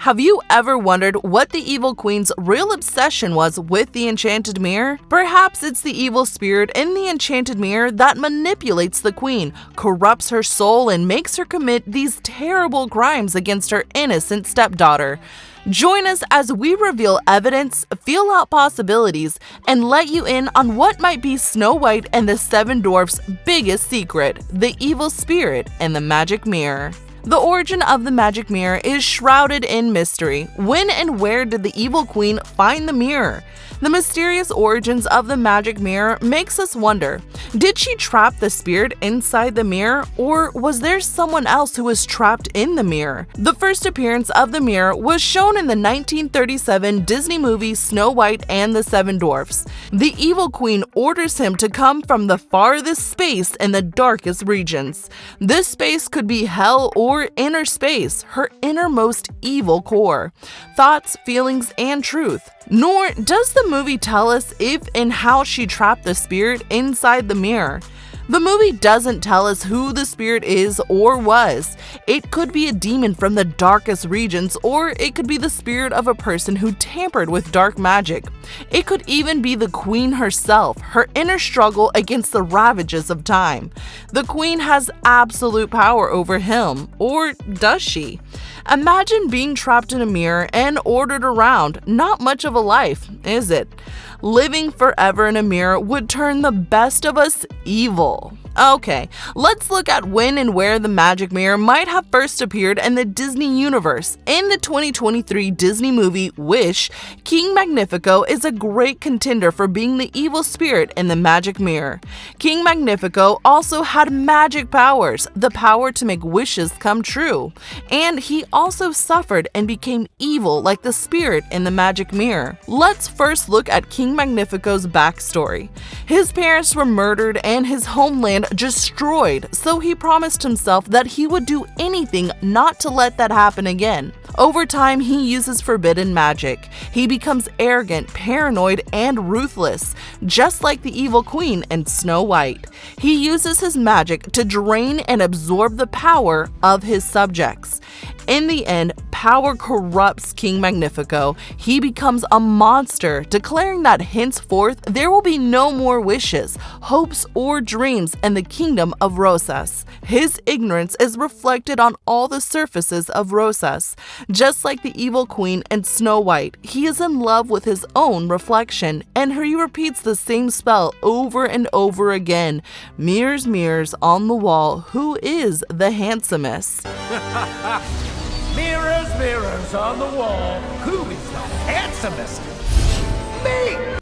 Have you ever wondered what the evil queen's real obsession was with the enchanted mirror? Perhaps it's the evil spirit in the enchanted mirror that manipulates the queen, corrupts her soul, and makes her commit these terrible crimes against her innocent stepdaughter. Join us as we reveal evidence, feel out possibilities, and let you in on what might be Snow White and the Seven Dwarfs' biggest secret, the evil spirit and the magic mirror. The origin of the magic mirror is shrouded in mystery. When and where did the evil queen find the mirror? The mysterious origins of the magic mirror makes us wonder, did she trap the spirit inside the mirror, or was there someone else who was trapped in the mirror? The first appearance of the mirror was shown in the 1937 Disney movie Snow White and the Seven Dwarfs. The evil queen orders him to come from the farthest space in the darkest regions. This space could be hell or inner space, her innermost evil core, thoughts, feelings, and truth. Nor does the movie tell us if and how she trapped the spirit inside the mirror. The movie doesn't tell us who the spirit is or was. It could be a demon from the darkest regions, or it could be the spirit of a person who tampered with dark magic. It could even be the queen herself, her inner struggle against the ravages of time. The queen has absolute power over him, or does she? Imagine being trapped in a mirror and ordered around. Not much of a life, is it? Living forever in a mirror would turn the best of us evil. Okay, let's look at when and where the magic mirror might have first appeared in the Disney universe. In the 2023 Disney movie Wish, King Magnifico is a great contender for being the evil spirit in the magic mirror. King Magnifico also had magic powers, the power to make wishes come true. And he also suffered and became evil like the spirit in the magic mirror. Let's first look at King Magnifico's backstory. His parents were murdered and his homeland destroyed, so he promised himself that he would do anything not to let that happen again. Over time, he uses forbidden magic. He becomes arrogant, paranoid, and ruthless, just like the evil queen in Snow White. He uses his magic to drain and absorb the power of his subjects. In the end, power corrupts King Magnifico. He becomes a monster, declaring that henceforth there will be no more wishes, hopes, or dreams in the kingdom of Rosas. His ignorance is reflected on all the surfaces of Rosas. Just like the evil queen and Snow White, he is in love with his own reflection, and he repeats the same spell over and over again. Mirrors, mirrors on the wall, who is the handsomest? Mirrors, mirrors on the wall, who is the handsomest? Me!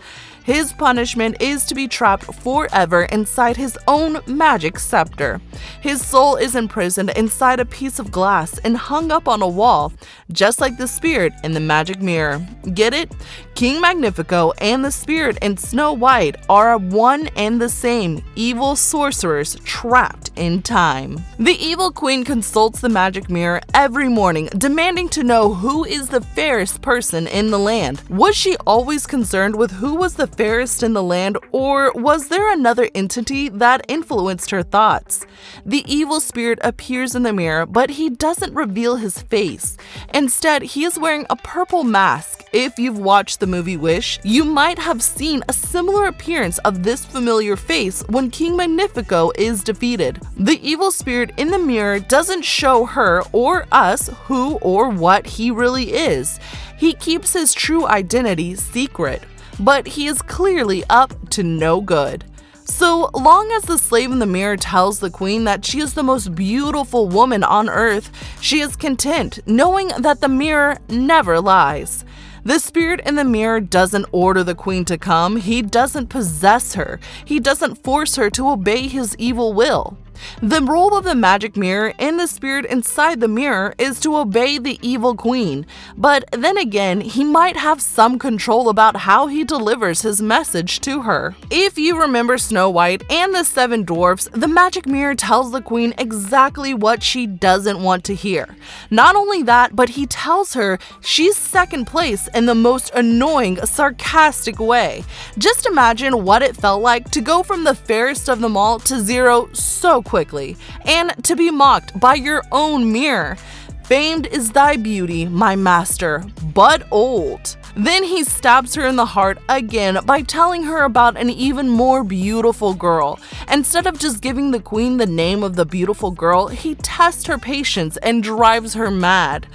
His punishment is to be trapped forever inside his own magic scepter. His soul is imprisoned inside a piece of glass and hung up on a wall, just like the spirit in the magic mirror. Get it? King Magnifico and the spirit in Snow White are one and the same, evil sorcerers trapped in time. The evil queen consults the magic mirror every morning, demanding to know who is the fairest person in the land. Was she always concerned with who was the fairest in the land, or was there another entity that influenced her thoughts? The evil spirit appears in the mirror, but he doesn't reveal his face. Instead, he is wearing a purple mask. If you've watched the movie Wish, you might have seen a similar appearance of this familiar face when King Magnifico is defeated. The evil spirit in the mirror doesn't show her or us who or what he really is. He keeps his true identity secret, but he is clearly up to no good. So long as the slave in the mirror tells the queen that she is the most beautiful woman on earth, she is content, knowing that the mirror never lies. The spirit in the mirror doesn't order the queen to come. He doesn't possess her. He doesn't force her to obey his evil will. The role of the magic mirror and the spirit inside the mirror is to obey the evil queen, but then again, he might have some control about how he delivers his message to her. If you remember Snow White and the Seven Dwarfs, the magic mirror tells the queen exactly what she doesn't want to hear. Not only that, but he tells her she's second place in the most annoying, sarcastic way. Just imagine what it felt like to go from the fairest of them all to zero so quickly, and to be mocked by your own mirror. Famed is thy beauty, my master, but old. Then he stabs her in the heart again by telling her about an even more beautiful girl. Instead of just giving the queen the name of the beautiful girl, he tests her patience and drives her mad.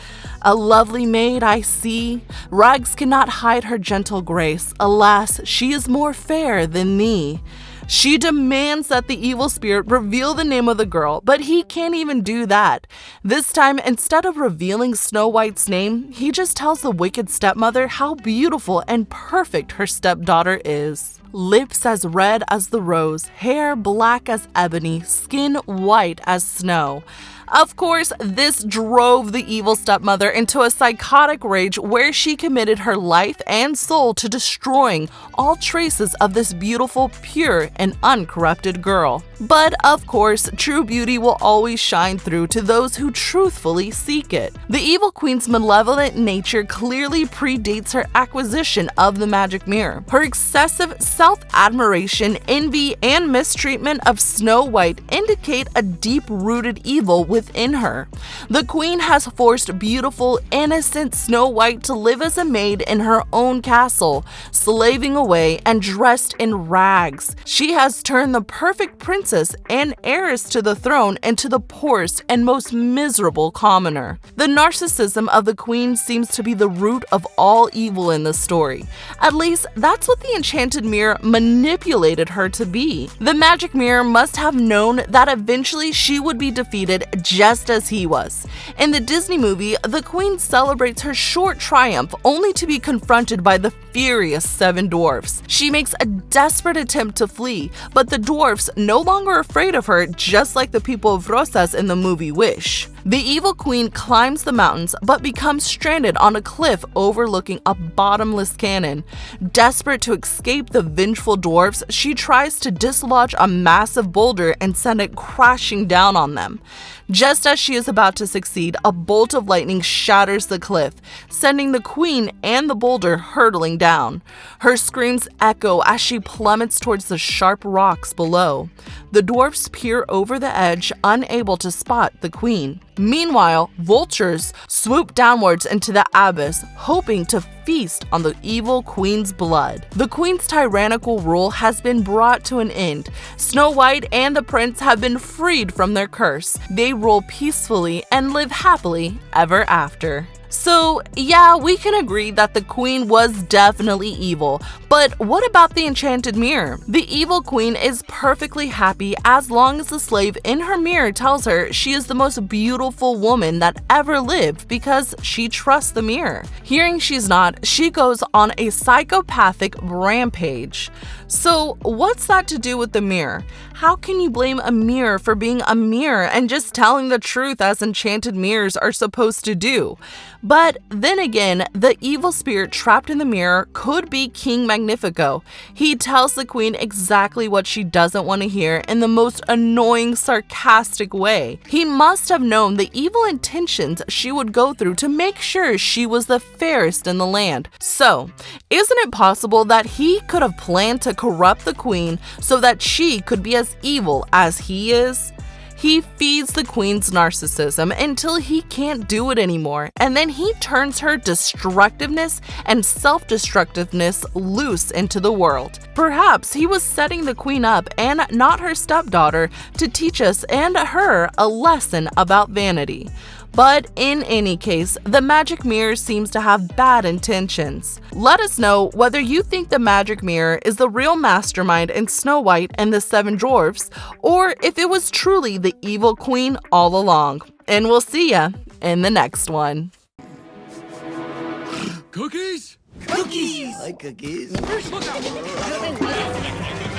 A lovely maid I see, rags cannot hide her gentle grace. Alas, she is more fair than thee. She demands that the evil spirit reveal the name of the girl, but he can't even do that. This time, instead of revealing Snow White's name, he just tells the wicked stepmother how beautiful and perfect her stepdaughter is. Lips as red as the rose, hair black as ebony, skin white as snow. Of course, this drove the evil stepmother into a psychotic rage where she committed her life and soul to destroying all traces of this beautiful, pure, and uncorrupted girl. But of course, true beauty will always shine through to those who truthfully seek it. The evil queen's malevolent nature clearly predates her acquisition of the magic mirror. Her excessive self-admiration, envy, and mistreatment of Snow White indicate a deep-rooted evil within her. The queen has forced beautiful, innocent Snow White to live as a maid in her own castle, slaving away and dressed in rags. She has turned the perfect princess and heiress to the throne into the poorest and most miserable commoner. The narcissism of the queen seems to be the root of all evil in the story. At least, that's what the enchanted mirror manipulated her to be. The magic mirror must have known that eventually she would be defeated just as he was. In the Disney movie, the queen celebrates her short triumph only to be confronted by the furious Seven Dwarfs. She makes a desperate attempt to flee, but the dwarfs no longer afraid of her, just like the people of Rosas in the movie Wish. The evil queen climbs the mountains but becomes stranded on a cliff overlooking a bottomless canyon. Desperate to escape the vengeful dwarfs, she tries to dislodge a massive boulder and send it crashing down on them. Just as she is about to succeed, a bolt of lightning shatters the cliff, sending the queen and the boulder hurtling down. Her screams echo as she plummets towards the sharp rocks below. The dwarfs peer over the edge, unable to spot the queen. Meanwhile, vultures swoop downwards into the abyss, hoping to feast on the evil queen's blood. The queen's tyrannical rule has been brought to an end. Snow White and the prince have been freed from their curse. They rule peacefully and live happily ever after. So, yeah, we can agree that the queen was definitely evil, but what about the enchanted mirror? The evil queen is perfectly happy as long as the slave in her mirror tells her she is the most beautiful woman that ever lived because she trusts the mirror. Hearing she's not, she goes on a psychopathic rampage. So, what's that to do with the mirror? How can you blame a mirror for being a mirror and just telling the truth as enchanted mirrors are supposed to do? But then again, the evil spirit trapped in the mirror could be King Magnifico. He tells the queen exactly what she doesn't want to hear in the most annoying, sarcastic way. He must have known the evil intentions she would go through to make sure she was the fairest in the land. So, isn't it possible that he could have planned to corrupt the queen so that she could be as evil as he is? He feeds the queen's narcissism until he can't do it anymore, and then he turns her destructiveness and self-destructiveness loose into the world. Perhaps he was setting the queen up and not her stepdaughter to teach us and her a lesson about vanity. But in any case, the magic mirror seems to have bad intentions. Let us know whether you think the magic mirror is the real mastermind in Snow White and the Seven Dwarfs, or if it was truly the evil queen all along. And we'll see ya in the next one. Cookies? Cookies! I like cookies. Look out!